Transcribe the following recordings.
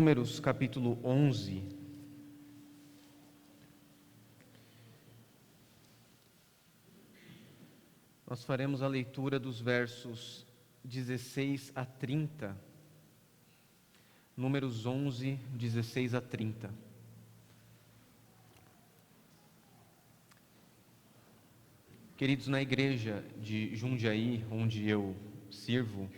Números capítulo 11. Nós faremos a leitura dos versos 16 a 30. Números 11, 16 a 30. Queridos, na igreja de Jundiaí, onde eu sirvo,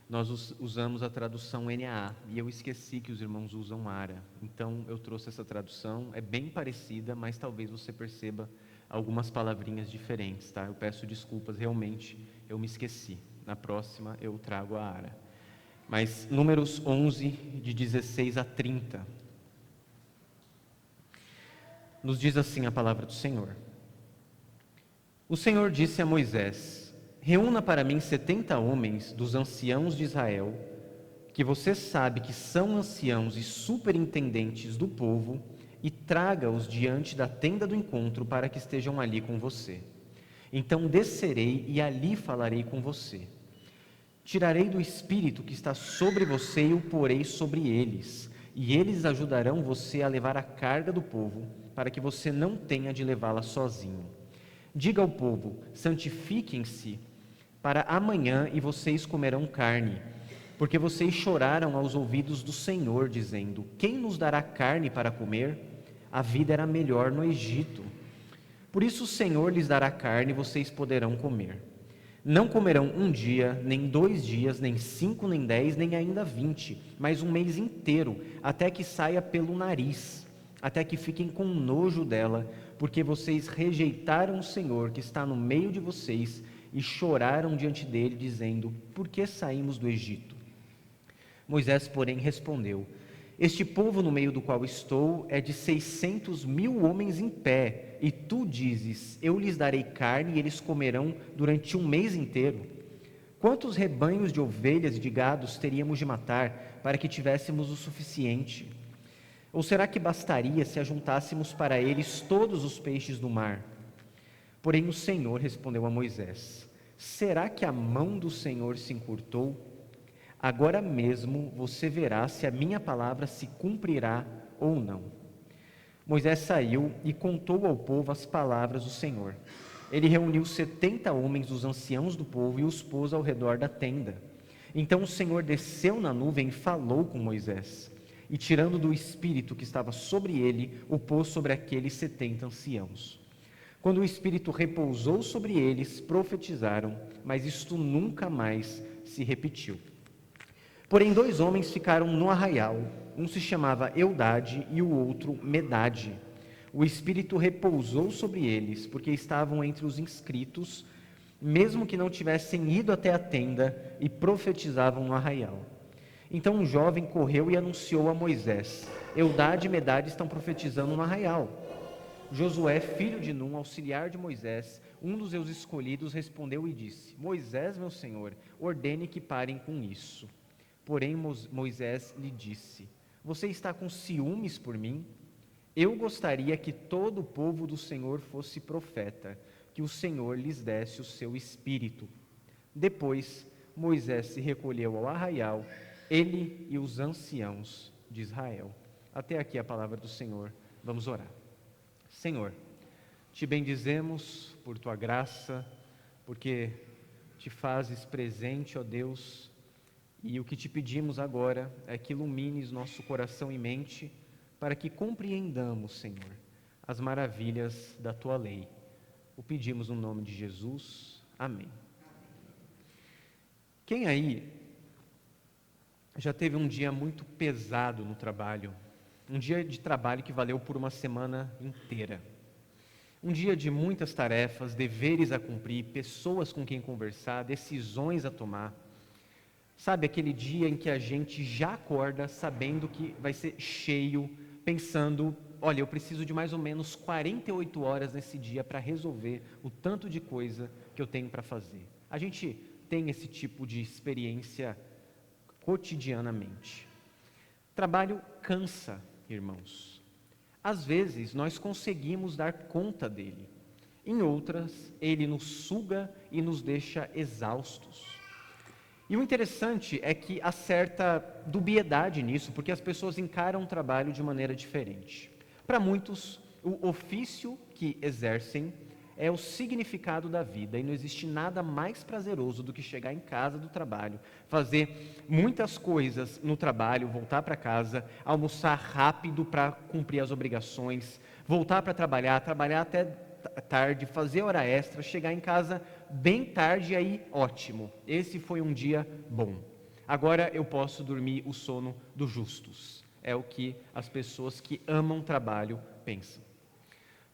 nós usamos a tradução NAA, e eu esqueci que os irmãos usam ARA. Então eu trouxe essa tradução, é bem parecida, mas talvez você perceba algumas palavrinhas diferentes, tá? Eu peço desculpas, realmente eu me esqueci. Na próxima eu trago a ARA. Mas Números 11, de 16 a 30. Nos diz assim a palavra do Senhor. O Senhor disse a Moisés: reúna para mim 70 homens dos anciãos de Israel, que você sabe que são anciãos e superintendentes do povo, e traga-os diante da tenda do encontro para que estejam ali com você. Então descerei e ali falarei com você. Tirarei do Espírito que está sobre você e o porei sobre eles, e eles ajudarão você a levar a carga do povo, para que você não tenha de levá-la sozinho. Diga ao povo: santifiquem-se para amanhã e vocês comerão carne, porque vocês choraram aos ouvidos do Senhor, dizendo: quem nos dará carne para comer? A vida era melhor no Egito. Por isso o Senhor lhes dará carne e vocês poderão comer. Não comerão um dia, nem 2 dias, nem 5, nem 10, nem ainda 20, mas um mês inteiro, até que saia pelo nariz, até que fiquem com nojo dela, porque vocês rejeitaram o Senhor que está no meio de vocês e choraram diante dele, dizendo: por que saímos do Egito? Moisés, porém, respondeu: este povo no meio do qual estou é de 600.000 homens em pé, e tu dizes: eu lhes darei carne e eles comerão durante um mês inteiro. Quantos rebanhos de ovelhas e de gados teríamos de matar para que tivéssemos o suficiente? Ou será que bastaria se ajuntássemos para eles todos os peixes do mar? Porém o Senhor respondeu a Moisés: será que a mão do Senhor se encurtou? Agora mesmo você verá se a minha palavra se cumprirá ou não. Moisés saiu e contou ao povo as palavras do Senhor. Ele reuniu 70 homens dos anciãos do povo e os pôs ao redor da tenda. Então o Senhor desceu na nuvem e falou com Moisés. E tirando do Espírito que estava sobre ele, o pôs sobre aqueles 70 anciãos. Quando o Espírito repousou sobre eles, profetizaram, mas isto nunca mais se repetiu. Porém 2 homens ficaram no arraial, um se chamava Eudade e o outro Medade. O Espírito repousou sobre eles, porque estavam entre os inscritos, mesmo que não tivessem ido até a tenda, e profetizavam no arraial. Então um jovem correu e anunciou a Moisés: Eudade e Medade estão profetizando no arraial. Josué, filho de Num, auxiliar de Moisés, um dos seus escolhidos, respondeu e disse: Moisés, meu senhor, ordene que parem com isso. Porém Moisés lhe disse: você está com ciúmes por mim? Eu gostaria que todo o povo do Senhor fosse profeta, que o Senhor lhes desse o seu espírito. Depois Moisés se recolheu ao arraial, ele e os anciãos de Israel. Até aqui a palavra do Senhor. Vamos orar. Senhor, te bendizemos por tua graça, porque te fazes presente, ó Deus, e o que te pedimos agora é que ilumines nosso coração e mente para que compreendamos, Senhor, as maravilhas da tua lei. O pedimos no nome de Jesus. Amém. Quem aí já teve um dia muito pesado no trabalho? Um dia de trabalho que valeu por uma semana inteira. Um dia de muitas tarefas, deveres a cumprir, pessoas com quem conversar, decisões a tomar. Sabe, aquele dia em que a gente já acorda sabendo que vai ser cheio, pensando: olha, eu preciso de mais ou menos 48 horas nesse dia para resolver o tanto de coisa que eu tenho para fazer. A gente tem esse tipo de experiência cotidianamente. Trabalho cansa, irmãos. Às vezes nós conseguimos dar conta dele. Em outras, ele nos suga e nos deixa exaustos. E o interessante é que há certa dubiedade nisso, porque as pessoas encaram o trabalho de maneira diferente. Para muitos, o ofício que exercem é o significado da vida, e não existe nada mais prazeroso do que chegar em casa do trabalho, fazer muitas coisas no trabalho, voltar para casa, almoçar rápido para cumprir as obrigações, voltar para trabalhar até tarde, fazer hora extra, chegar em casa bem tarde e aí ótimo. Esse foi um dia bom. Agora eu posso dormir o sono dos justos. É o que as pessoas que amam trabalho pensam.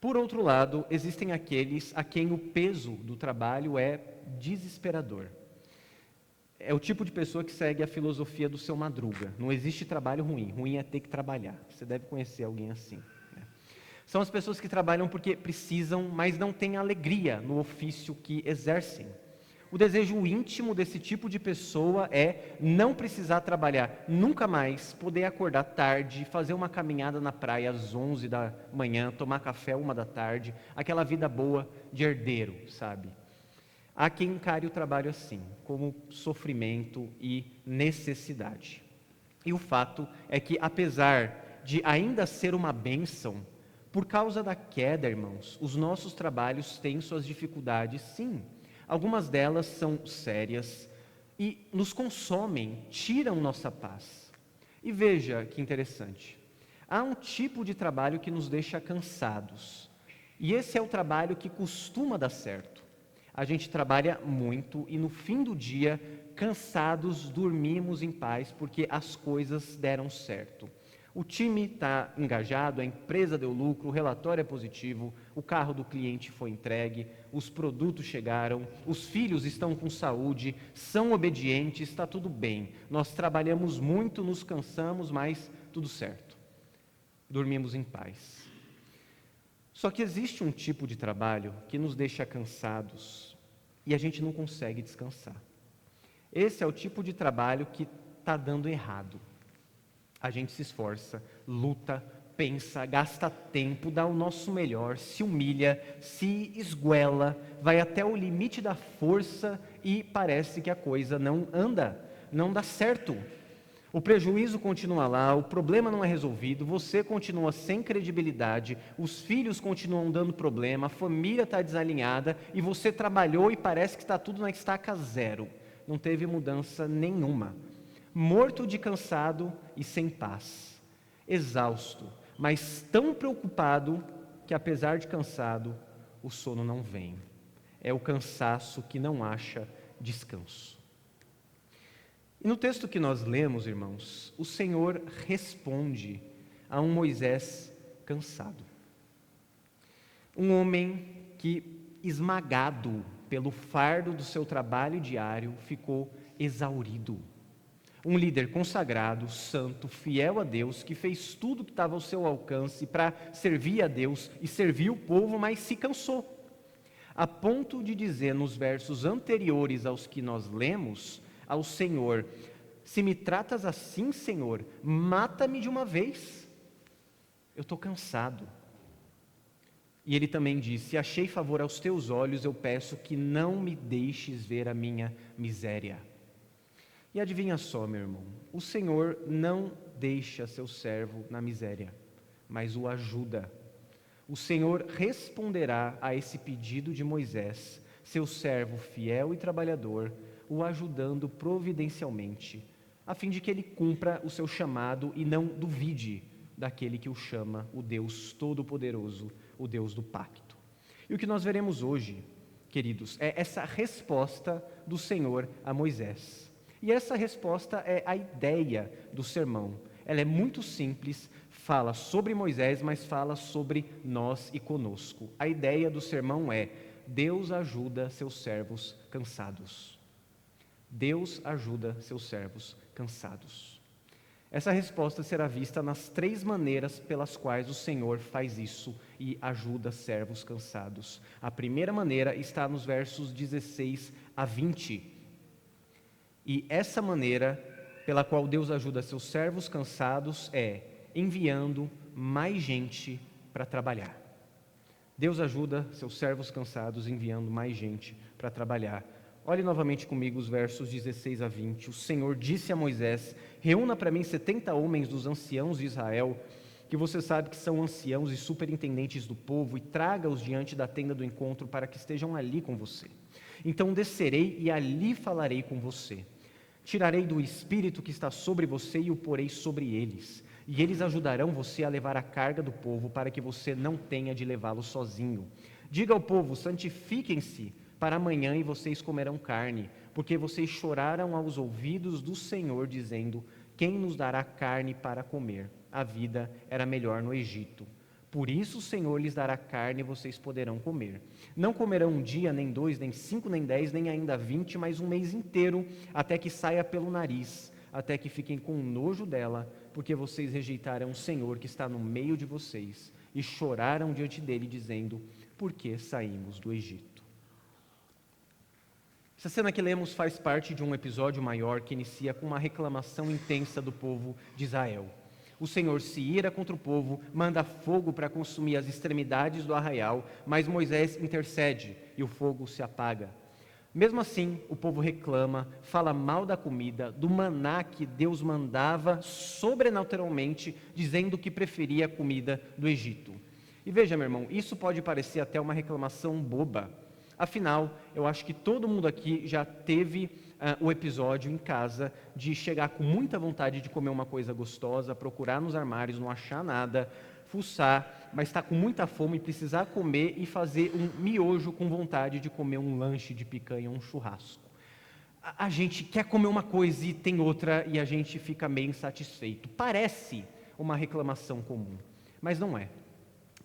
Por outro lado, existem aqueles a quem o peso do trabalho é desesperador. É o tipo de pessoa que segue a filosofia do seu Madruga. Não existe trabalho ruim, ruim é ter que trabalhar. Você deve conhecer alguém assim. São as pessoas que trabalham porque precisam, mas não têm alegria no ofício que exercem. O desejo íntimo desse tipo de pessoa é não precisar trabalhar nunca mais, poder acordar tarde, fazer uma caminhada na praia às 11 da manhã, tomar café 1 da tarde, aquela vida boa de herdeiro, sabe? Há quem encare o trabalho assim, como sofrimento e necessidade. E o fato é que, apesar de ainda ser uma bênção, por causa da queda, irmãos, os nossos trabalhos têm suas dificuldades, sim. Algumas delas são sérias e nos consomem, tiram nossa paz. E veja que interessante. Há um tipo de trabalho que nos deixa cansados. E esse é o trabalho que costuma dar certo. A gente trabalha muito e no fim do dia, cansados, dormimos em paz porque as coisas deram certo. O time está engajado, a empresa deu lucro, o relatório é positivo, o carro do cliente foi entregue, os produtos chegaram, os filhos estão com saúde, são obedientes, está tudo bem. Nós trabalhamos muito, nos cansamos, mas tudo certo. Dormimos em paz. Só que existe um tipo de trabalho que nos deixa cansados e a gente não consegue descansar. Esse é o tipo de trabalho que está dando errado. A gente se esforça, luta, pensa, gasta tempo, dá o nosso melhor, se humilha, se esguela, vai até o limite da força e parece que a coisa não anda, não dá certo. O prejuízo continua lá, o problema não é resolvido, você continua sem credibilidade, os filhos continuam dando problema, a família está desalinhada e você trabalhou e parece que está tudo na estaca zero. Não teve mudança nenhuma. Morto de cansado e sem paz, exausto, mas tão preocupado que, apesar de cansado, o sono não vem. É o cansaço que não acha descanso. E no texto que nós lemos, irmãos, o Senhor responde a um Moisés cansado. Um homem que, esmagado pelo fardo do seu trabalho diário, ficou exaurido. Um líder consagrado, santo, fiel a Deus, que fez tudo que estava ao seu alcance para servir a Deus e servir o povo, mas se cansou. A ponto de dizer nos versos anteriores aos que nós lemos, ao Senhor: se me tratas assim, Senhor, mata-me de uma vez. Eu estou cansado. E ele também disse: se achei favor aos teus olhos, eu peço que não me deixes ver a minha miséria. E adivinha só, meu irmão, o Senhor não deixa seu servo na miséria, mas o ajuda. O Senhor responderá a esse pedido de Moisés, seu servo fiel e trabalhador, o ajudando providencialmente, a fim de que ele cumpra o seu chamado e não duvide daquele que o chama, o Deus Todo-Poderoso, o Deus do pacto. E o que nós veremos hoje, queridos, é essa resposta do Senhor a Moisés. E essa resposta é a ideia do sermão. Ela é muito simples, fala sobre Moisés, mas fala sobre nós e conosco. A ideia do sermão é: Deus ajuda seus servos cansados. Deus ajuda seus servos cansados. Essa resposta será vista nas 3 maneiras pelas quais o Senhor faz isso e ajuda servos cansados. A primeira maneira está nos versos 16 a 20. E essa maneira pela qual Deus ajuda seus servos cansados é enviando mais gente para trabalhar. Deus ajuda seus servos cansados enviando mais gente para trabalhar. Olhe novamente comigo os versos 16 a 20. O Senhor disse a Moisés: reúna para mim 70 homens dos anciãos de Israel, que você sabe que são anciãos e superintendentes do povo, e traga-os diante da tenda do encontro para que estejam ali com você. Então descerei e ali falarei com você. Tirarei do espírito que está sobre você e o porei sobre eles. E eles ajudarão você a levar a carga do povo, para que você não tenha de levá-lo sozinho. Diga ao povo: santifiquem-se para amanhã e vocês comerão carne, porque vocês choraram aos ouvidos do Senhor, dizendo: quem nos dará carne para comer? A vida era melhor no Egito. Por isso o Senhor lhes dará carne e vocês poderão comer. Não comerão um dia, nem 2, nem 5, nem 10, nem ainda 20, mas um mês inteiro, até que saia pelo nariz, até que fiquem com nojo dela, porque vocês rejeitaram o Senhor que está no meio de vocês, e choraram diante dele, dizendo: por que saímos do Egito? Essa cena que lemos faz parte de um episódio maior que inicia com uma reclamação intensa do povo de Israel. O Senhor se ira contra o povo, manda fogo para consumir as extremidades do arraial, mas Moisés intercede e o fogo se apaga. Mesmo assim, o povo reclama, fala mal da comida, do maná que Deus mandava sobrenaturalmente, dizendo que preferia a comida do Egito. E veja, meu irmão, isso pode parecer até uma reclamação boba. Afinal, eu acho que todo mundo aqui já teve o episódio em casa de chegar com muita vontade de comer uma coisa gostosa, procurar nos armários, não achar nada, fuçar, mas está com muita fome e precisar comer e fazer um miojo com vontade de comer um lanche de picanha, um churrasco. A gente quer comer uma coisa e tem outra e a gente fica meio insatisfeito. Parece uma reclamação comum, mas não é.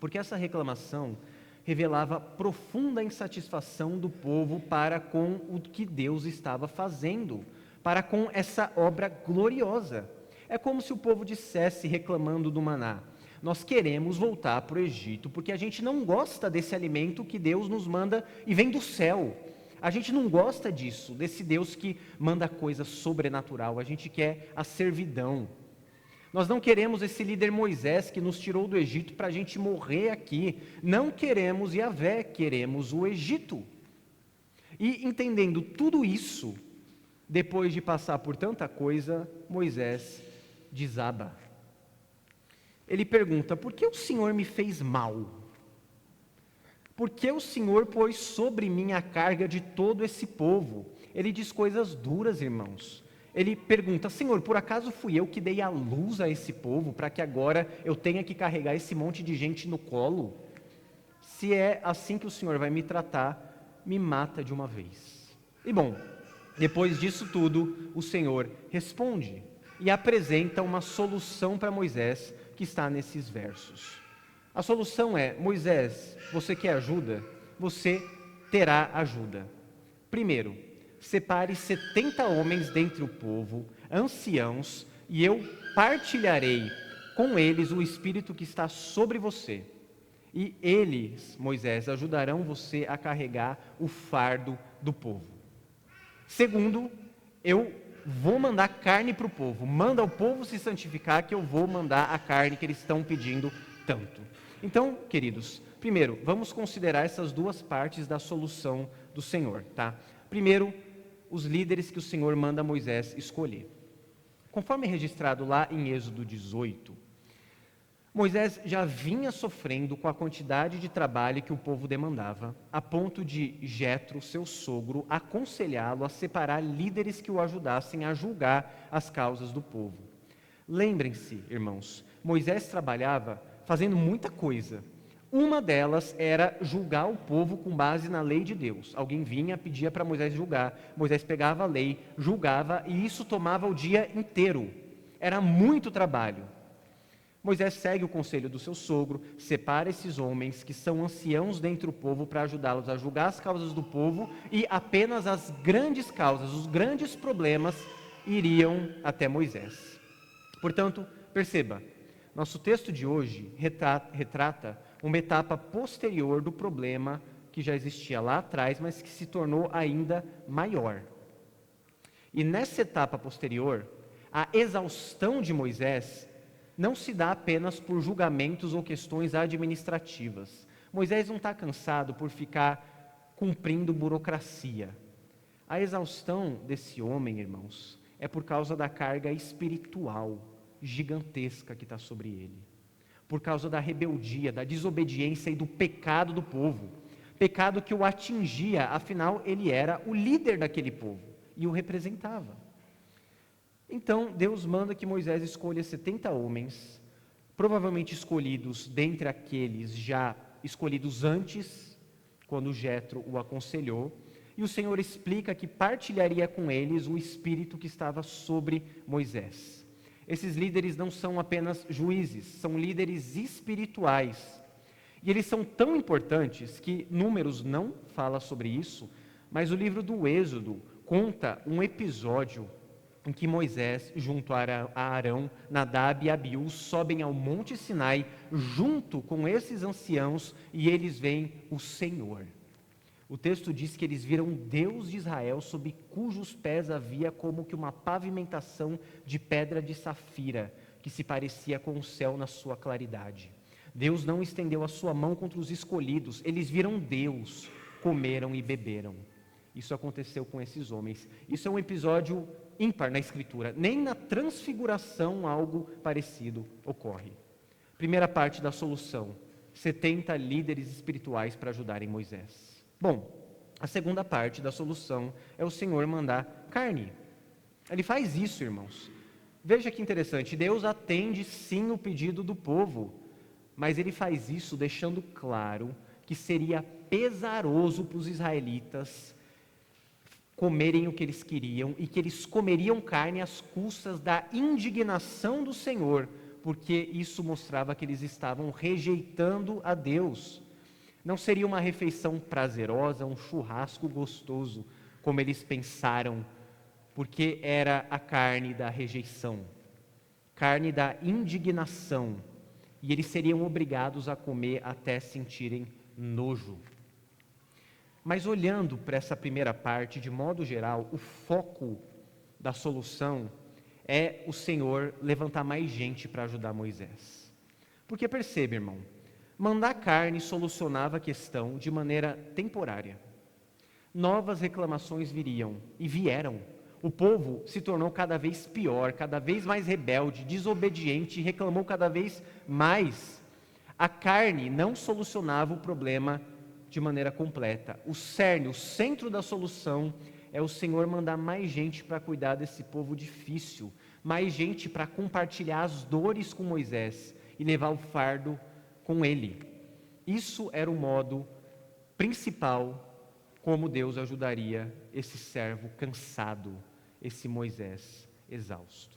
Porque essa reclamação revelava profunda insatisfação do povo para com o que Deus estava fazendo, para com essa obra gloriosa. É como se o povo dissesse, reclamando do maná: nós queremos voltar para o Egito, porque a gente não gosta desse alimento que Deus nos manda e vem do céu. A gente não gosta disso, desse Deus que manda coisa sobrenatural, a gente quer a servidão. Nós não queremos esse líder Moisés que nos tirou do Egito para a gente morrer aqui. Não queremos Yahvé, queremos o Egito. E entendendo tudo isso, depois de passar por tanta coisa, Moisés desaba. Ele pergunta: por que o Senhor me fez mal? Por que o Senhor pôs sobre mim a carga de todo esse povo? Ele diz coisas duras, irmãos. Ele pergunta: Senhor, por acaso fui eu que dei a luz a esse povo para que agora eu tenha que carregar esse monte de gente no colo? Se é assim que o Senhor vai me tratar, me mata de uma vez. E bom, depois disso tudo, o Senhor responde e apresenta uma solução para Moisés que está nesses versos. A solução é: Moisés, você quer ajuda? Você terá ajuda. Primeiro, separe 70 homens dentre o povo, anciãos, e eu partilharei com eles o Espírito que está sobre você. E eles, Moisés, ajudarão você a carregar o fardo do povo. Segundo, eu vou mandar carne para o povo. Manda o povo se santificar, que eu vou mandar a carne que eles estão pedindo tanto. Então, queridos, primeiro, vamos considerar essas duas partes da solução do Senhor, tá? Primeiro, os líderes que o Senhor manda Moisés escolher. Conforme registrado lá em Êxodo 18, Moisés já vinha sofrendo com a quantidade de trabalho que o povo demandava, a ponto de Jetro, seu sogro, aconselhá-lo a separar líderes que o ajudassem a julgar as causas do povo. Lembrem-se, irmãos, Moisés trabalhava fazendo muita coisa. Uma delas era julgar o povo com base na lei de Deus. Alguém vinha, pedia para Moisés julgar. Moisés pegava a lei, julgava, e isso tomava o dia inteiro. Era muito trabalho. Moisés segue o conselho do seu sogro, separa esses homens que são anciãos dentre o povo para ajudá-los a julgar as causas do povo, e apenas as grandes causas, os grandes problemas iriam até Moisés. Portanto, perceba, nosso texto de hoje retrata uma etapa posterior do problema que já existia lá atrás, mas que se tornou ainda maior. E nessa etapa posterior, a exaustão de Moisés não se dá apenas por julgamentos ou questões administrativas. Moisés não está cansado por ficar cumprindo burocracia. A exaustão desse homem, irmãos, é por causa da carga espiritual gigantesca que está sobre ele. Por causa da rebeldia, da desobediência e do pecado do povo. Pecado que o atingia, afinal ele era o líder daquele povo e o representava. Então Deus manda que Moisés escolha 70 homens, provavelmente escolhidos dentre aqueles já escolhidos antes, quando Jetro o aconselhou, e o Senhor explica que partilharia com eles o espírito que estava sobre Moisés. Esses líderes não são apenas juízes, são líderes espirituais. E eles são tão importantes que Números não fala sobre isso, mas o livro do Êxodo conta um episódio em que Moisés, junto a Arão, Nadab e Abiú, sobem ao Monte Sinai, junto com esses anciãos, e eles veem o Senhor. O texto diz que eles viram Deus de Israel, sob cujos pés havia como que uma pavimentação de pedra de safira, que se parecia com o céu na sua claridade. Deus não estendeu a sua mão contra os escolhidos, eles viram Deus, comeram e beberam. Isso aconteceu com esses homens. Isso é um episódio ímpar na Escritura. Nem na transfiguração algo parecido ocorre. Primeira parte da solução: 70 líderes espirituais para ajudarem Moisés. Bom, a segunda parte da solução é o Senhor mandar carne. Ele faz isso, irmãos. Veja que interessante, Deus atende sim o pedido do povo, mas ele faz isso deixando claro que seria pesaroso para os israelitas comerem o que eles queriam e que eles comeriam carne às custas da indignação do Senhor, porque isso mostrava que eles estavam rejeitando a Deus. Não seria uma refeição prazerosa, um churrasco gostoso, como eles pensaram, porque era a carne da rejeição, carne da indignação, e eles seriam obrigados a comer até sentirem nojo. Mas olhando para essa primeira parte, de modo geral, o foco da solução é o Senhor levantar mais gente para ajudar Moisés. Porque percebe, irmão, mandar carne solucionava a questão de maneira temporária. Novas reclamações viriam, e vieram. O povo se tornou cada vez pior, cada vez mais rebelde, desobediente, e reclamou cada vez mais. A carne não solucionava o problema de maneira completa. O cerne, o centro da solução é o Senhor mandar mais gente para cuidar desse povo difícil, mais gente para compartilhar as dores com Moisés e levar o fardo com ele. Isso era o modo principal como Deus ajudaria esse servo cansado, esse Moisés exausto.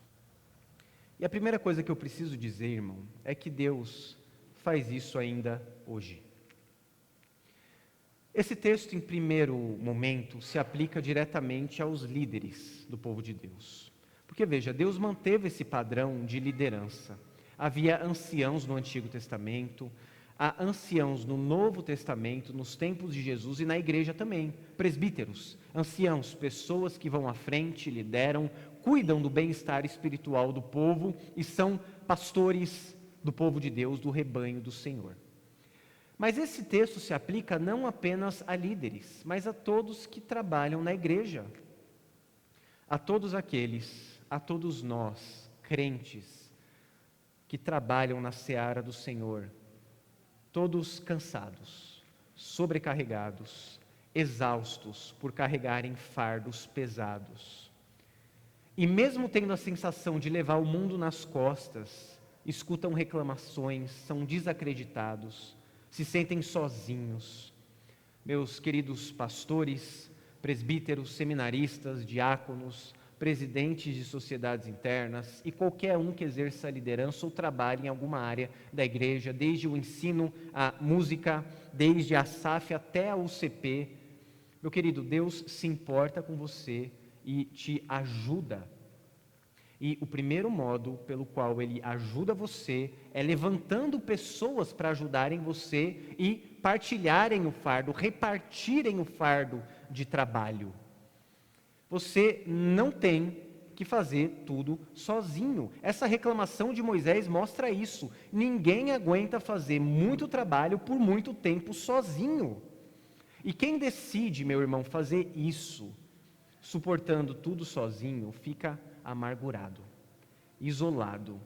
E a primeira coisa que eu preciso dizer, irmão, é que Deus faz isso ainda hoje. Esse texto, em primeiro momento, se aplica diretamente aos líderes do povo de Deus. Porque, veja, Deus manteve esse padrão de liderança. Havia anciãos no Antigo Testamento, há anciãos no Novo Testamento, nos tempos de Jesus e na igreja também. Presbíteros, anciãos, pessoas que vão à frente, lideram, cuidam do bem-estar espiritual do povo e são pastores do povo de Deus, do rebanho do Senhor. Mas esse texto se aplica não apenas a líderes, mas a todos que trabalham na igreja. A todos aqueles, a todos nós, crentes, que trabalham na seara do Senhor, todos cansados, sobrecarregados, exaustos por carregarem fardos pesados. E mesmo tendo a sensação de levar o mundo nas costas, escutam reclamações, são desacreditados, se sentem sozinhos. Meus queridos pastores, presbíteros, seminaristas, diáconos, presidentes de sociedades internas e qualquer um que exerça a liderança ou trabalhe em alguma área da igreja, desde o ensino à música, desde a SAF até a UCP. Meu querido, Deus se importa com você e te ajuda. E o primeiro modo pelo qual Ele ajuda você é levantando pessoas para ajudarem você e partilharem o fardo, repartirem o fardo de trabalho. Você não tem que fazer tudo sozinho. Essa reclamação de Moisés mostra isso. Ninguém aguenta fazer muito trabalho por muito tempo sozinho. E quem decide, meu irmão, fazer isso suportando tudo sozinho, fica amargurado, isolado,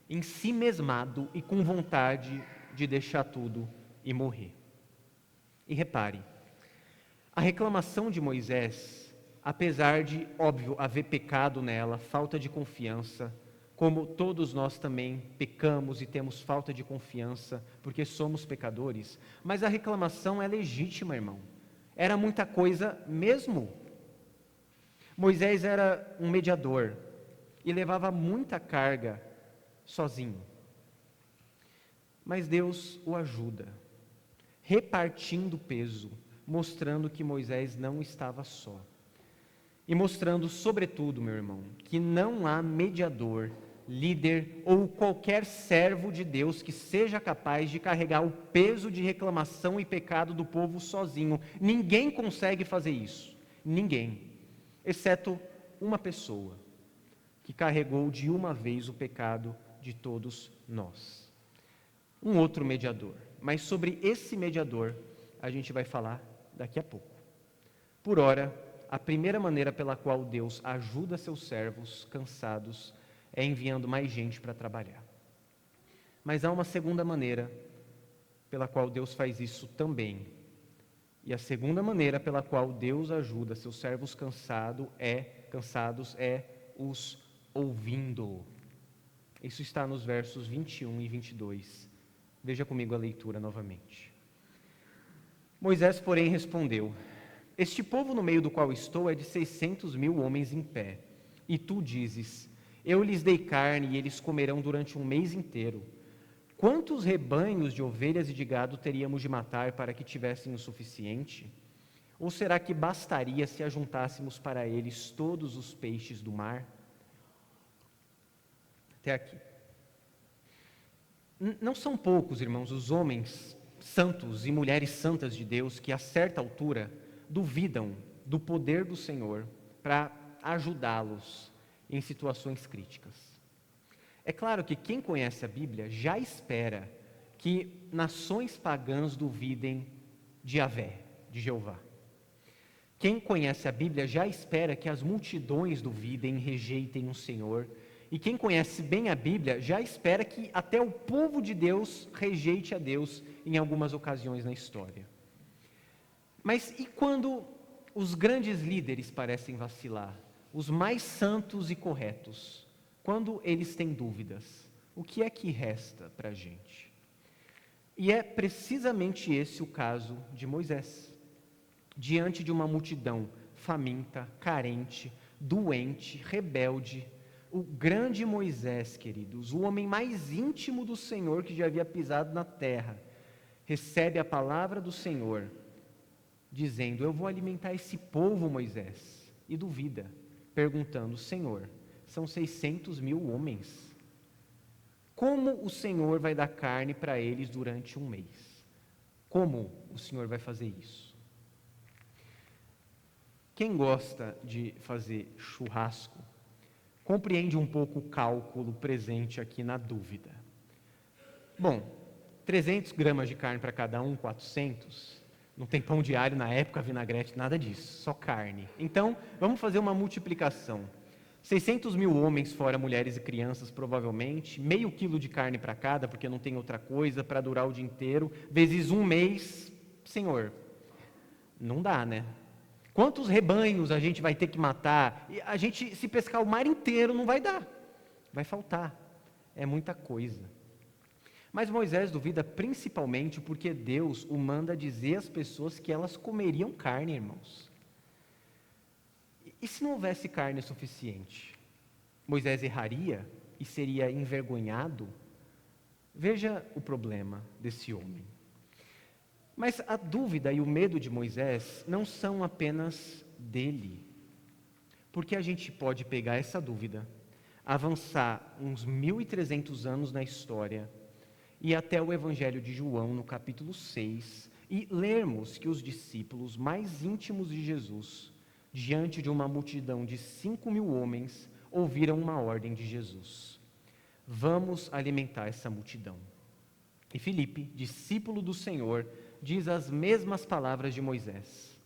ensimesmado e com vontade de deixar tudo e morrer. E repare, a reclamação de Moisés, apesar de, óbvio, haver pecado nela, falta de confiança, como todos nós também pecamos e temos falta de confiança porque somos pecadores, mas a reclamação é legítima, irmão. Era muita coisa mesmo. Moisés era um mediador e levava muita carga sozinho. Mas Deus o ajuda, repartindo o peso, mostrando que Moisés não estava só. E mostrando, sobretudo, meu irmão, que não há mediador, líder ou qualquer servo de Deus que seja capaz de carregar o peso de reclamação e pecado do povo sozinho. Ninguém consegue fazer isso. Ninguém. Exceto uma pessoa que carregou de uma vez o pecado de todos nós. Um outro mediador. Mas sobre esse mediador a gente vai falar daqui a pouco. Por ora, a primeira maneira pela qual Deus ajuda seus servos cansados é enviando mais gente para trabalhar. Mas há uma segunda maneira pela qual Deus faz isso também. E a segunda maneira pela qual Deus ajuda seus servos cansados é os ouvindo. Isso está nos versos 21 e 22. Veja comigo a leitura novamente. Moisés, porém, respondeu: Este povo no meio do qual estou é de 600.000 homens em pé. E tu dizes: Eu lhes dei carne e eles comerão durante um mês inteiro. Quantos rebanhos de ovelhas e de gado teríamos de matar para que tivessem o suficiente? Ou será que bastaria se ajuntássemos para eles todos os peixes do mar? Até aqui. Não são poucos, irmãos, os homens santos e mulheres santas de Deus que, a certa altura, duvidam do poder do Senhor para ajudá-los em situações críticas. É claro que quem conhece a Bíblia já espera que nações pagãs duvidem de Yahvé, de Jeová. Quem conhece a Bíblia já espera que as multidões duvidem e rejeitem o Senhor. E quem conhece bem a Bíblia já espera que até o povo de Deus rejeite a Deus em algumas ocasiões na história. Mas e quando os grandes líderes parecem vacilar? Os mais santos e corretos, quando eles têm dúvidas, o que é que resta para a gente? E é precisamente esse o caso de Moisés. Diante de uma multidão faminta, carente, doente, rebelde, o grande Moisés, queridos, o homem mais íntimo do Senhor que já havia pisado na terra, recebe a palavra do Senhor, dizendo: Eu vou alimentar esse povo, Moisés, e duvida, perguntando: Senhor, são 600.000 homens. Como o Senhor vai dar carne para eles durante um mês? Como o Senhor vai fazer isso? Quem gosta de fazer churrasco, compreende um pouco o cálculo presente aqui na dúvida. Bom, 300 gramas de carne para cada um, 400. Não tem pão diário na época, vinagrete, nada disso, só carne. Então, vamos fazer uma multiplicação. 600.000 homens, fora mulheres e crianças, provavelmente, meio quilo de carne para cada, porque não tem outra coisa, para durar o dia inteiro, vezes um mês, Senhor, não dá, né? Quantos rebanhos a gente vai ter que matar? E a gente, se pescar o mar inteiro, não vai dar. Vai faltar. É muita coisa. Mas Moisés duvida principalmente porque Deus o manda dizer às pessoas que elas comeriam carne, irmãos. E se não houvesse carne suficiente? Moisés erraria e seria envergonhado? Veja o problema desse homem. Mas a dúvida e o medo de Moisés não são apenas dele. Porque a gente pode pegar essa dúvida, avançar uns 1.300 anos na história, e até o Evangelho de João, no capítulo 6, e lermos que os discípulos mais íntimos de Jesus, diante de uma multidão de 5.000 homens, ouviram uma ordem de Jesus: vamos alimentar essa multidão. E Filipe, discípulo do Senhor, diz as mesmas palavras de Moisés: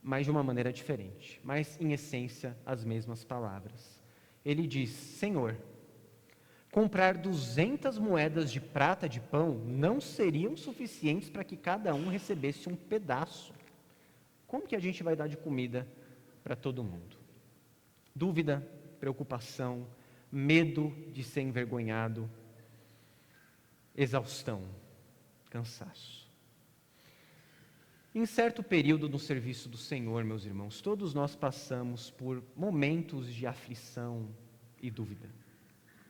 mas de uma maneira diferente, mas em essência as mesmas palavras. Ele diz: Senhor, comprar 200 moedas de prata de pão não seriam suficientes para que cada um recebesse um pedaço. Como que a gente vai dar de comida para todo mundo? Dúvida, preocupação, medo de ser envergonhado, exaustão, cansaço. Em certo período no serviço do Senhor, meus irmãos, todos nós passamos por momentos de aflição e dúvida.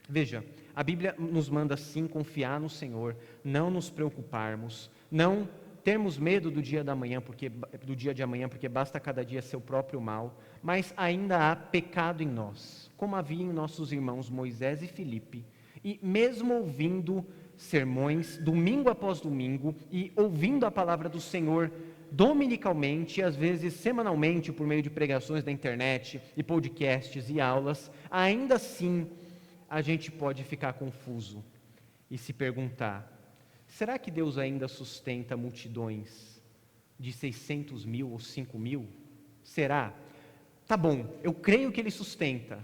Veja, a Bíblia nos manda sim confiar no Senhor, não nos preocuparmos, não termos medo do dia de amanhã, porque basta cada dia seu próprio mal, mas ainda há pecado em nós, como havia em nossos irmãos Moisés e Filipe, e mesmo ouvindo sermões, domingo após domingo, e ouvindo a palavra do Senhor dominicalmente, e às vezes semanalmente, por meio de pregações da internet, e podcasts e aulas, ainda assim a gente pode ficar confuso e se perguntar: será que Deus ainda sustenta multidões de 600 mil ou 5 mil? Será? Tá bom, eu creio que Ele sustenta,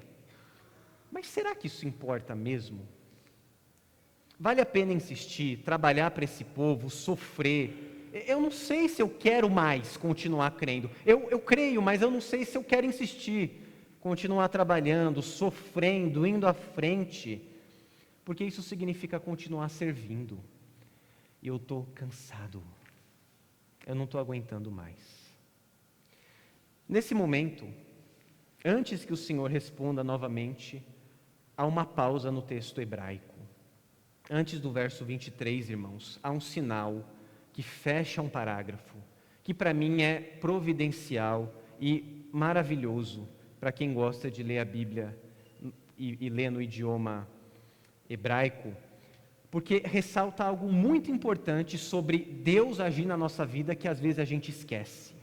mas será que isso importa mesmo? Vale a pena insistir, trabalhar para esse povo, sofrer? Eu não sei se eu quero mais continuar crendo. Eu creio, mas eu não sei se eu quero insistir, continuar trabalhando, sofrendo, indo à frente, porque isso significa continuar servindo. E eu estou cansado, eu não estou aguentando mais. Nesse momento, antes que o Senhor responda novamente, há uma pausa no texto hebraico. Antes do verso 23, irmãos, há um sinal que fecha um parágrafo, que para mim é providencial e maravilhoso para quem gosta de ler a Bíblia e ler no idioma hebraico, porque ressalta algo muito importante sobre Deus agir na nossa vida que às vezes a gente esquece.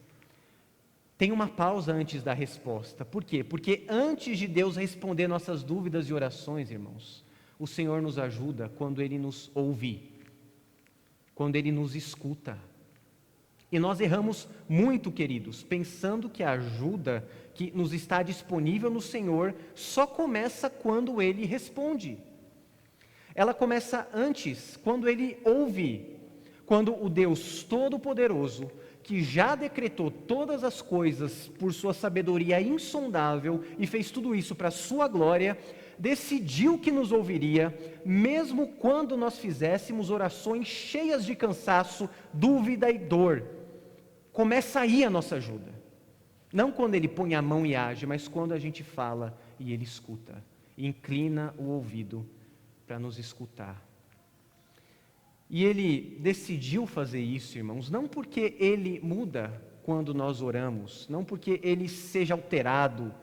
Tem uma pausa antes da resposta. Por quê? Porque antes de Deus responder nossas dúvidas e orações, irmãos, o Senhor nos ajuda quando Ele nos ouve, quando Ele nos escuta. E nós erramos muito, queridos, pensando que a ajuda que nos está disponível no Senhor só começa quando Ele responde. Ela começa antes, quando Ele ouve, quando o Deus Todo-Poderoso, que já decretou todas as coisas por sua sabedoria insondável e fez tudo isso para a sua glória, decidiu que nos ouviria, mesmo quando nós fizéssemos orações cheias de cansaço, dúvida e dor. Começa aí a nossa ajuda. Não quando Ele põe a mão e age, mas quando a gente fala e Ele escuta, e inclina o ouvido para nos escutar. E Ele decidiu fazer isso, irmãos, não porque Ele muda quando nós oramos, não porque Ele seja alterado,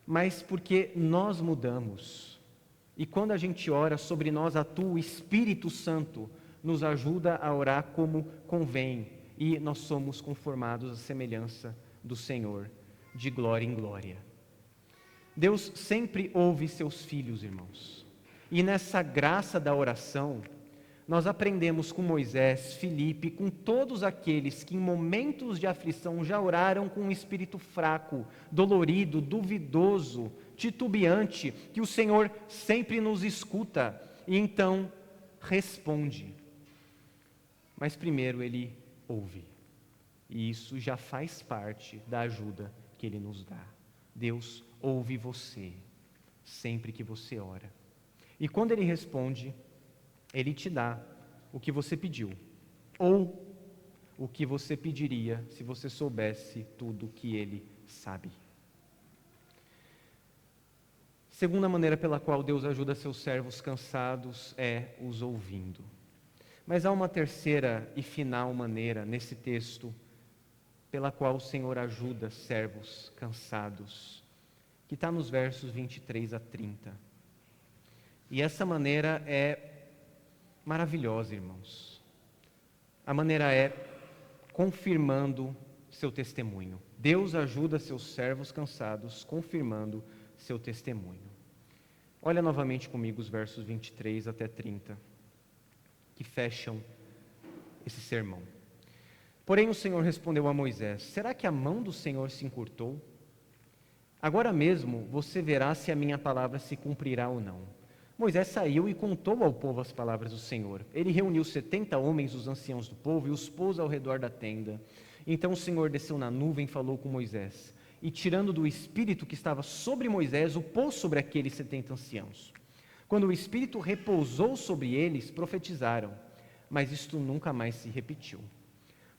mas porque nós mudamos. E quando a gente ora, sobre nós atua o Espírito Santo, nos ajuda a orar como convém, e nós somos conformados à semelhança do Senhor, de glória em glória. Deus sempre ouve seus filhos, irmãos. E nessa graça da oração, nós aprendemos com Moisés, Filipe, com todos aqueles que em momentos de aflição já oraram com um espírito fraco, dolorido, duvidoso, titubeante, que o Senhor sempre nos escuta e então responde. Mas primeiro Ele ouve. E isso já faz parte da ajuda que Ele nos dá. Deus ouve você sempre que você ora. E quando Ele responde, Ele te dá o que você pediu, ou o que você pediria se você soubesse tudo que Ele sabe. Segunda maneira pela qual Deus ajuda seus servos cansados é os ouvindo. Mas há uma terceira e final maneira nesse texto pela qual o Senhor ajuda servos cansados, que está nos versos 23 a 30. E essa maneira é maravilhosa, irmãos. A maneira é confirmando seu testemunho. Deus ajuda seus servos cansados, confirmando seu testemunho. Olha novamente comigo os versos 23 até 30, que fecham esse sermão. Porém o Senhor respondeu a Moisés: será que a mão do Senhor se encurtou? Agora mesmo você verá se a minha palavra se cumprirá ou não. Moisés saiu e contou ao povo as palavras do Senhor. Ele reuniu 70 homens, os anciãos do povo, e os pôs ao redor da tenda. Então o Senhor desceu na nuvem e falou com Moisés. E tirando do Espírito que estava sobre Moisés, o pôs sobre aqueles 70 anciãos. Quando o Espírito repousou sobre eles, profetizaram. Mas isto nunca mais se repetiu.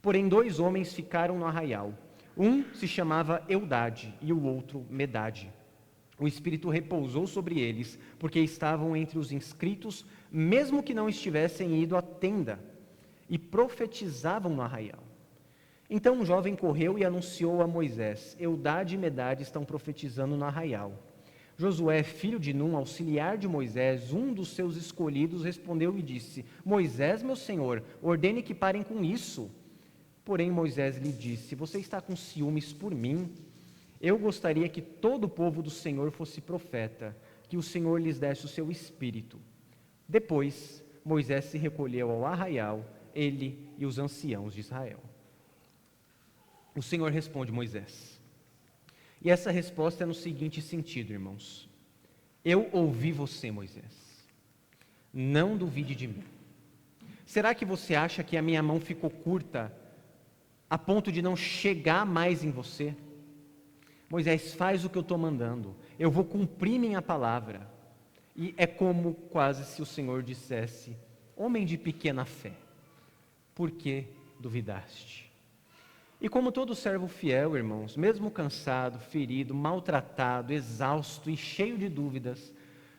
Porém 2 homens ficaram no arraial. Um se chamava Eudade e o outro Medade. O Espírito repousou sobre eles, porque estavam entre os inscritos, mesmo que não estivessem ido à tenda, e profetizavam no arraial. Então um jovem correu e anunciou a Moisés: Eudade e Medade estão profetizando no arraial. Josué, filho de Num, auxiliar de Moisés, um dos seus escolhidos, respondeu e disse: Moisés, meu senhor, ordene que parem com isso. Porém Moisés lhe disse: você está com ciúmes por mim? Eu gostaria que todo o povo do Senhor fosse profeta, que o Senhor lhes desse o seu espírito. Depois, Moisés se recolheu ao arraial, ele e os anciãos de Israel. O Senhor responde Moisés. E essa resposta é no seguinte sentido, irmãos. Eu ouvi você, Moisés. Não duvide de mim. Será que você acha que a minha mão ficou curta a ponto de não chegar mais em você? Moisés, faz o que eu estou mandando, eu vou cumprir minha palavra. E é como quase se o Senhor dissesse: homem de pequena fé, por que duvidaste? E como todo servo fiel, irmãos, mesmo cansado, ferido, maltratado, exausto e cheio de dúvidas,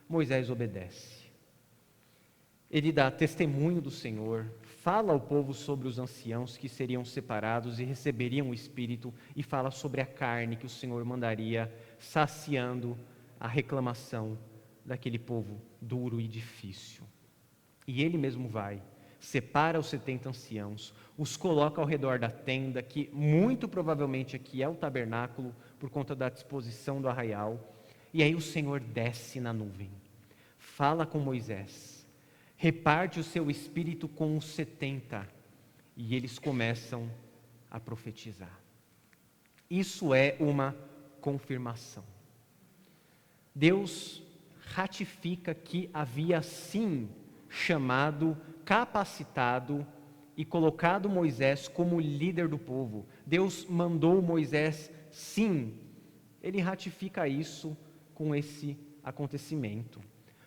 Moisés obedece. Ele dá testemunho do Senhor, fala ao povo sobre os anciãos que seriam separados e receberiam o Espírito, e fala sobre a carne que o Senhor mandaria, saciando a reclamação daquele povo duro e difícil. E ele mesmo vai, separa os 70 anciãos, os coloca ao redor da tenda, que muito provavelmente aqui é o tabernáculo, por conta da disposição do arraial, e aí o Senhor desce na nuvem, fala com Moisés, reparte o seu espírito com os 70, e eles começam a profetizar. Isso é uma confirmação. Deus ratifica que havia sim chamado, capacitado e colocado Moisés como líder do povo. Deus mandou Moisés sim. Ele ratifica isso com esse acontecimento.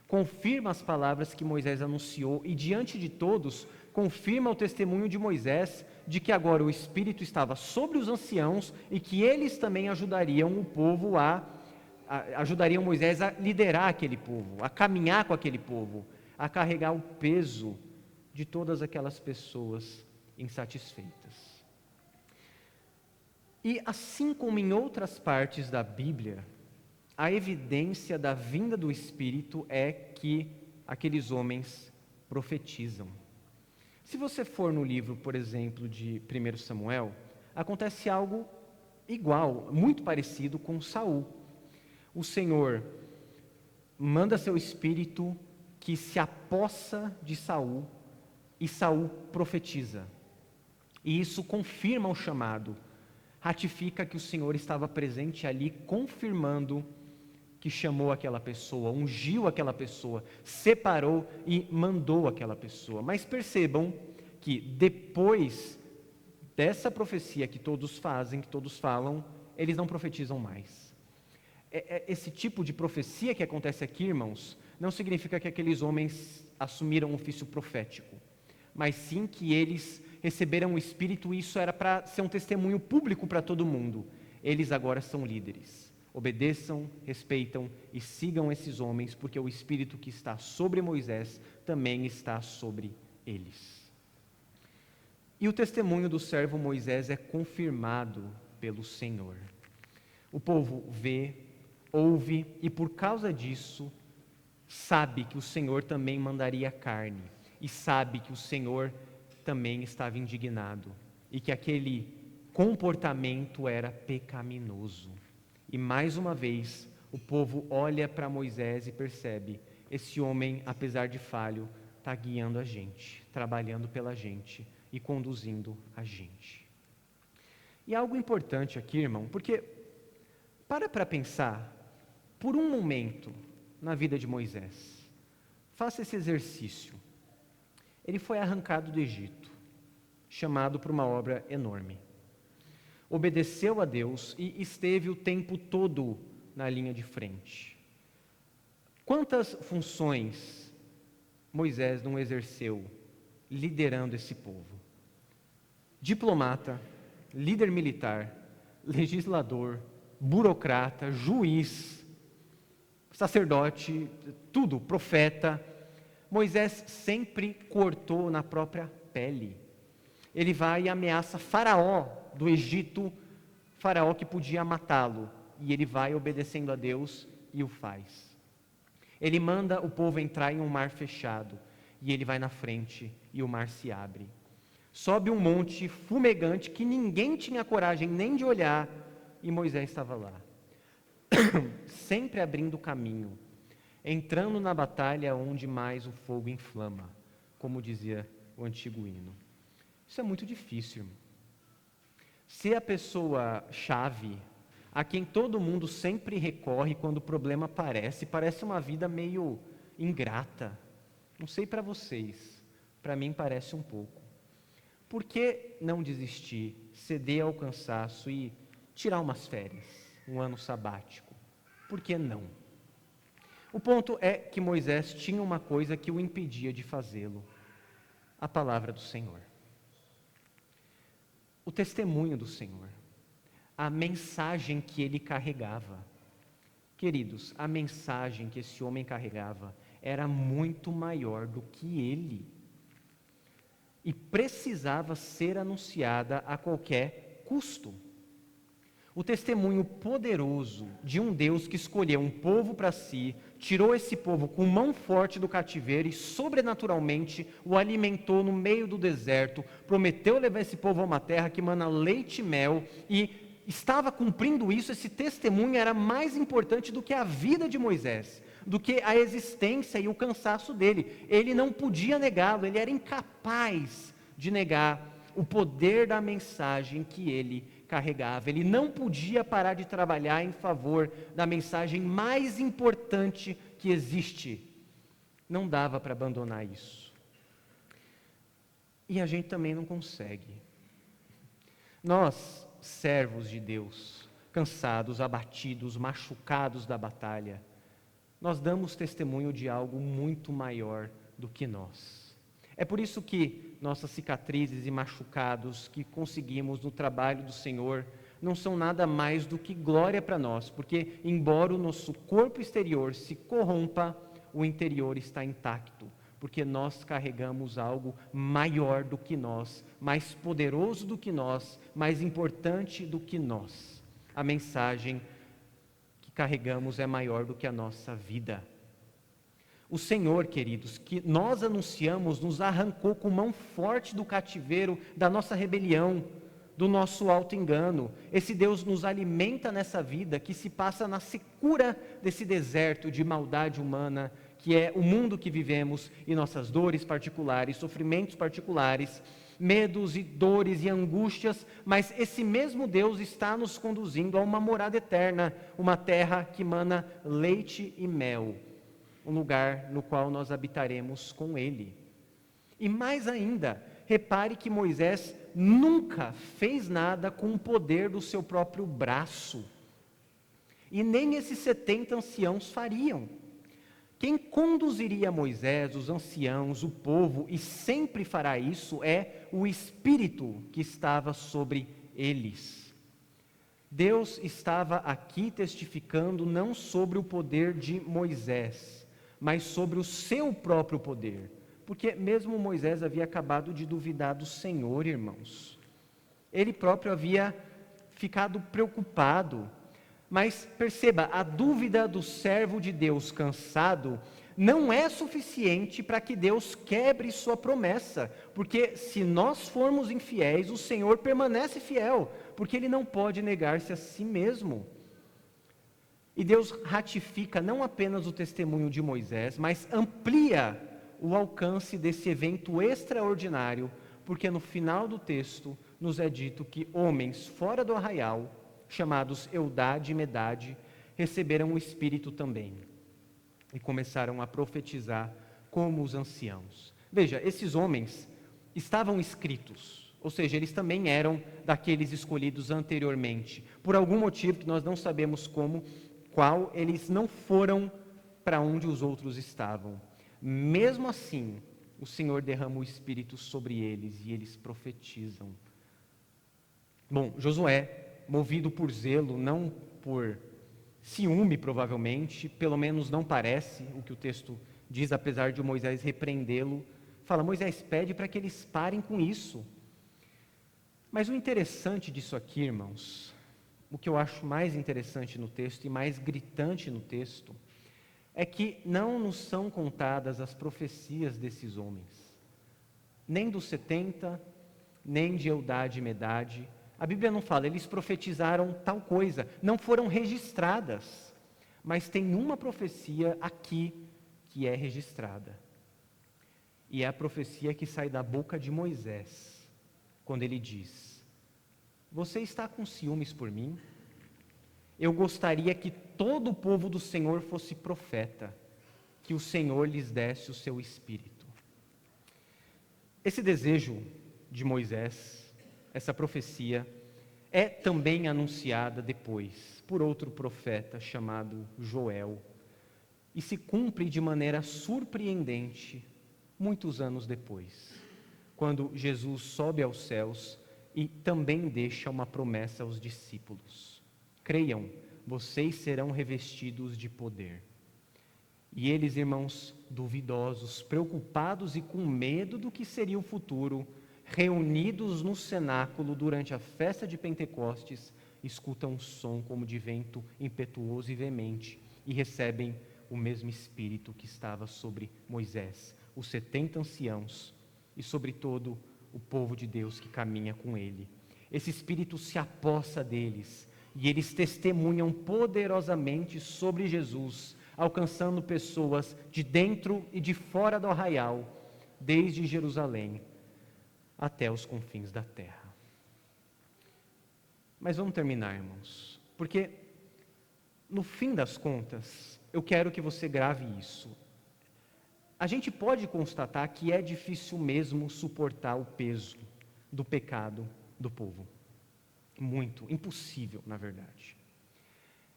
Confirma as palavras que Moisés anunciou e, diante de todos, confirma o testemunho de Moisés de que agora o Espírito estava sobre os anciãos e que eles também ajudariam o povo ajudariam Moisés a liderar aquele povo, a caminhar com aquele povo, a carregar o peso de todas aquelas pessoas insatisfeitas. E assim como em outras partes da Bíblia, a evidência da vinda do Espírito é que aqueles homens profetizam. Se você for no livro, por exemplo, de 1 Samuel, acontece algo igual, muito parecido com Saul. O Senhor manda seu Espírito que se apossa de Saul, e Saul profetiza. E isso confirma o chamado, ratifica que o Senhor estava presente ali, confirmando que chamou aquela pessoa, ungiu aquela pessoa, separou e mandou aquela pessoa. Mas percebam que depois dessa profecia que todos fazem, que todos falam, eles não profetizam mais. Esse tipo de profecia que acontece aqui, irmãos, não significa que aqueles homens assumiram um ofício profético, mas sim que eles receberam o Espírito, e isso era para ser um testemunho público para todo mundo. Eles agora são líderes. Obedeçam, respeitam e sigam esses homens, porque o Espírito que está sobre Moisés também está sobre eles. E o testemunho do servo Moisés é confirmado pelo Senhor. O povo vê, ouve e por causa disso sabe que o Senhor também mandaria carne, e sabe que o Senhor também estava indignado e que aquele comportamento era pecaminoso. E mais uma vez, o povo olha para Moisés e percebe: esse homem, apesar de falho, está guiando a gente, trabalhando pela gente e conduzindo a gente. E algo importante aqui, irmão, porque para pensar, por um momento, na vida de Moisés. Faça esse exercício. Ele foi arrancado do Egito, chamado para uma obra enorme. Obedeceu a Deus e esteve o tempo todo na linha de frente. Quantas funções Moisés não exerceu liderando esse povo? Diplomata, líder militar, legislador, burocrata, juiz, sacerdote, tudo, profeta. Moisés sempre cortou na própria pele. Ele vai e ameaça Faraó do Egito, Faraó que podia matá-lo, e ele vai obedecendo a Deus e o faz. Ele manda o povo entrar em um mar fechado, e ele vai na frente e o mar se abre. Sobe um monte fumegante que ninguém tinha coragem nem de olhar, e Moisés estava lá. Sempre abrindo caminho, entrando na batalha onde mais o fogo inflama, como dizia o antigo hino. Isso é muito difícil, irmão. Ser a pessoa-chave, a quem todo mundo sempre recorre quando o problema aparece, parece uma vida meio ingrata. Não sei para vocês, para mim parece um pouco. Por que não desistir, ceder ao cansaço e tirar umas férias, um ano sabático? Por que não? O ponto é que Moisés tinha uma coisa que o impedia de fazê-lo: a palavra do Senhor. O testemunho do Senhor. A mensagem que ele carregava. Queridos, a mensagem que esse homem carregava era muito maior do que ele. E precisava ser anunciada a qualquer custo. O testemunho poderoso de um Deus que escolheu um povo para si, tirou esse povo com mão forte do cativeiro e sobrenaturalmente o alimentou no meio do deserto, prometeu levar esse povo a uma terra que mana leite e mel, e estava cumprindo isso. Esse testemunho era mais importante do que a vida de Moisés, do que a existência e o cansaço dele. Ele não podia negá-lo, ele era incapaz de negar o poder da mensagem que ele carregava. Ele não podia parar de trabalhar em favor da mensagem mais importante que existe. Não dava para abandonar isso. E a gente também não consegue. Nós, servos de Deus, cansados, abatidos, machucados da batalha, nós damos testemunho de algo muito maior do que nós. É por isso que nossas cicatrizes e machucados que conseguimos no trabalho do Senhor não são nada mais do que glória para nós, porque embora o nosso corpo exterior se corrompa, o interior está intacto, porque nós carregamos algo maior do que nós, mais poderoso do que nós, mais importante do que nós. A mensagem que carregamos é maior do que a nossa vida. O Senhor, queridos, que nós anunciamos, nos arrancou com mão forte do cativeiro da nossa rebelião, do nosso auto-engano. Esse Deus nos alimenta nessa vida que se passa na secura desse deserto de maldade humana, que é o mundo que vivemos, e nossas dores particulares, sofrimentos particulares, medos e dores e angústias, mas esse mesmo Deus está nos conduzindo a uma morada eterna, uma terra que mana leite e mel, um lugar no qual nós habitaremos com Ele. E mais ainda, repare que Moisés nunca fez nada com o poder do seu próprio braço, e nem esses 70 anciãos fariam. Quem conduziria Moisés, os anciãos, o povo, e sempre fará isso, é o Espírito que estava sobre eles. Deus estava aqui testificando não sobre o poder de Moisés, mas sobre o seu próprio poder. Porque mesmo Moisés havia acabado de duvidar do Senhor, irmãos. Ele próprio havia ficado preocupado. Mas perceba, a dúvida do servo de Deus cansado não é suficiente para que Deus quebre sua promessa, porque se nós formos infiéis, o Senhor permanece fiel, porque Ele não pode negar-se a si mesmo. E Deus ratifica não apenas o testemunho de Moisés, mas amplia o alcance desse evento extraordinário, porque no final do texto nos é dito que homens fora do arraial, chamados Eudade e Medade, receberam o Espírito também e começaram a profetizar como os anciãos. Veja, esses homens estavam escritos, ou seja, eles também eram daqueles escolhidos anteriormente. Por algum motivo que nós não sabemos qual, eles não foram para onde os outros estavam. Mesmo assim, o Senhor derrama o Espírito sobre eles e eles profetizam. Bom, Josué, movido por zelo, não por ciúme provavelmente, pelo menos não parece o que o texto diz, apesar de Moisés repreendê-lo, fala: Moisés, pede para que eles parem com isso. Mas o interessante disso aqui, irmãos, o que eu acho mais interessante no texto e mais gritante no texto, é que não nos são contadas as profecias desses homens, nem dos 70, nem de Eudade e Medade. A Bíblia não fala, eles profetizaram tal coisa, não foram registradas, mas tem uma profecia aqui que é registrada. E é a profecia que sai da boca de Moisés, quando ele diz: você está com ciúmes por mim? Eu gostaria que todo o povo do Senhor fosse profeta, que o Senhor lhes desse o seu Espírito. Esse desejo de Moisés, essa profecia, é também anunciada depois por outro profeta chamado Joel, e se cumpre de maneira surpreendente muitos anos depois, quando Jesus sobe aos céus e também deixa uma promessa aos discípulos: creiam, vocês serão revestidos de poder. E eles, irmãos, duvidosos, preocupados e com medo do que seria o futuro, reunidos no cenáculo durante a festa de Pentecostes, escutam um som como de vento impetuoso e veemente e recebem o mesmo Espírito que estava sobre Moisés, os 70 anciãos e sobre todo o povo de Deus que caminha com ele. Esse Espírito se apossa deles e eles testemunham poderosamente sobre Jesus, alcançando pessoas de dentro e de fora do arraial, desde Jerusalém até os confins da terra. Mas vamos terminar, irmãos, porque no fim das contas, eu quero que você grave isso. A gente pode constatar que é difícil mesmo suportar o peso do pecado do povo. Muito, impossível, na verdade.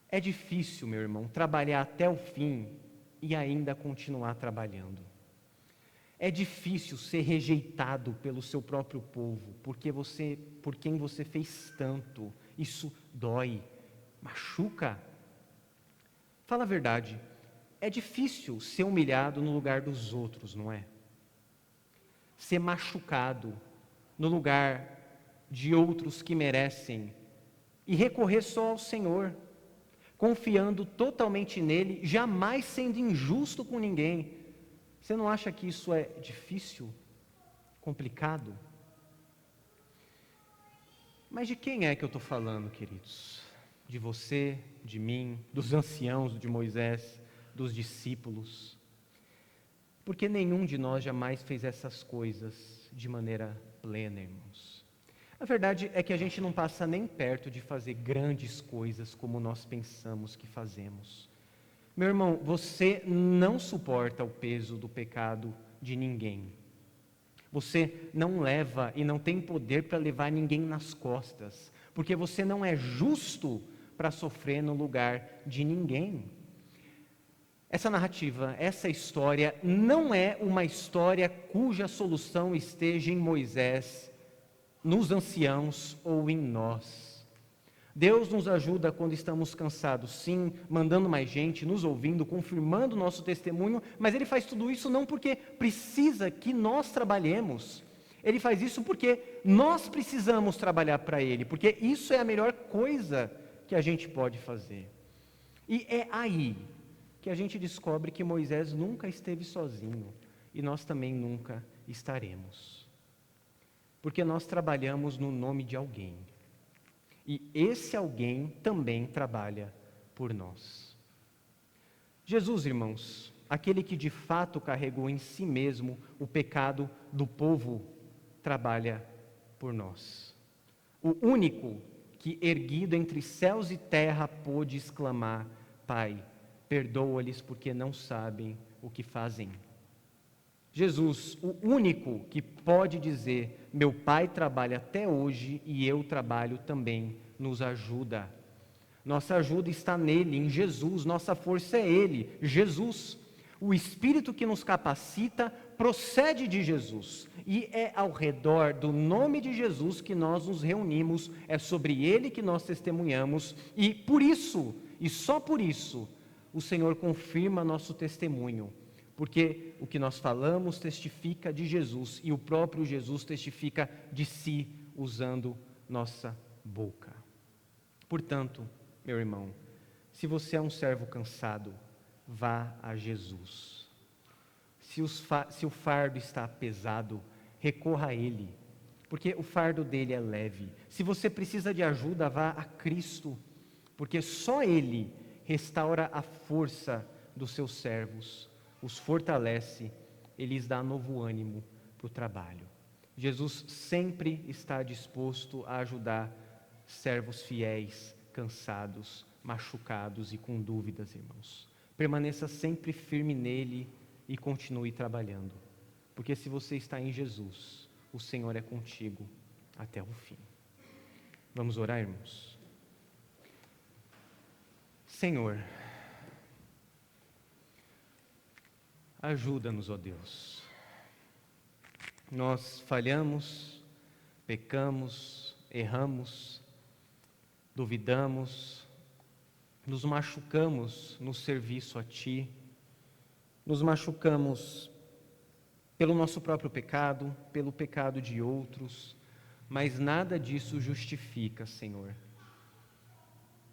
É difícil, meu irmão, trabalhar até o fim e ainda continuar trabalhando. É difícil ser rejeitado pelo seu próprio povo, por quem você fez tanto. Isso dói, machuca. Fala a verdade, é difícil ser humilhado no lugar dos outros, não é? Ser machucado no lugar de outros que merecem e recorrer só ao Senhor, confiando totalmente nele, jamais sendo injusto com ninguém. Você não acha que isso é difícil, complicado? Mas de quem é que eu estou falando, queridos? De você, de mim, dos anciãos, de Moisés, dos discípulos? Porque nenhum de nós jamais fez essas coisas de maneira plena, irmãos. A verdade é que a gente não passa nem perto de fazer grandes coisas como nós pensamos que fazemos. Meu irmão, você não suporta o peso do pecado de ninguém. Você não leva e não tem poder para levar ninguém nas costas, porque você não é justo para sofrer no lugar de ninguém. Essa narrativa, essa história, não é uma história cuja solução esteja em Moisés, nos anciãos ou em nós. Deus nos ajuda quando estamos cansados, sim, mandando mais gente, nos ouvindo, confirmando o nosso testemunho, mas Ele faz tudo isso não porque precisa que nós trabalhemos, Ele faz isso porque nós precisamos trabalhar para Ele, porque isso é a melhor coisa que a gente pode fazer. E é aí que a gente descobre que Moisés nunca esteve sozinho, e nós também nunca estaremos. Porque nós trabalhamos no nome de alguém. E esse alguém também trabalha por nós. Jesus, irmãos, aquele que de fato carregou em si mesmo o pecado do povo, trabalha por nós. o único que, erguido entre céus e terra, pôde exclamar: Pai, perdoa-lhes porque não sabem o que fazem. Jesus, o único que pode dizer: meu Pai trabalha até hoje e eu trabalho também, nos ajuda. Nossa ajuda está nele, em Jesus, nossa força é ele, Jesus. O Espírito que nos capacita procede de Jesus e é ao redor do nome de Jesus que nós nos reunimos, é sobre ele que nós testemunhamos e por isso, e só por isso, o Senhor confirma nosso testemunho, porque o que nós falamos testifica de Jesus e o próprio Jesus testifica de si usando nossa boca. Portanto, meu irmão, se você é um servo cansado, vá a Jesus. Se o fardo está pesado, recorra a Ele, porque o fardo dele é leve. Se você precisa de ajuda, vá a Cristo, porque só Ele restaura a força dos seus servos, os fortalece e lhes dá novo ânimo para o trabalho. Jesus sempre está disposto a ajudar servos fiéis, cansados, machucados e com dúvidas, irmãos. Permaneça sempre firme nele e continue trabalhando, porque se você está em Jesus, o Senhor é contigo até o fim. Vamos orar, irmãos? Senhor, ajuda-nos, ó Deus. Nós falhamos, pecamos, erramos, duvidamos, nos machucamos no serviço a Ti, nos machucamos pelo nosso próprio pecado, pelo pecado de outros, mas nada disso justifica, Senhor.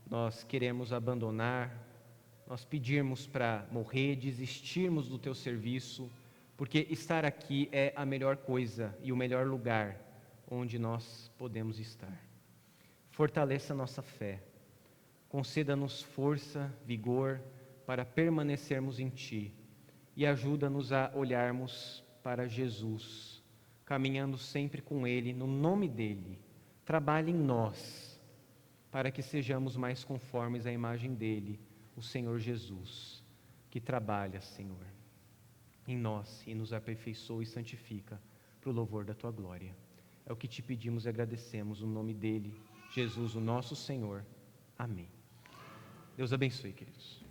Nós queremos abandonar, nós pedirmos para morrer, desistirmos do Teu serviço, porque estar aqui é a melhor coisa e o melhor lugar onde nós podemos estar. Fortaleça nossa fé, conceda-nos força, vigor para permanecermos em Ti e ajuda-nos a olharmos para Jesus, caminhando sempre com Ele, no nome dEle. Trabalhe em nós, para que sejamos mais conformes à imagem dEle, o Senhor Jesus, que trabalha, Senhor, em nós e nos aperfeiçoa e santifica para o louvor da Tua glória. É o que Te pedimos e agradecemos, no nome dEle, Jesus, o nosso Senhor. Amém. Deus abençoe, queridos.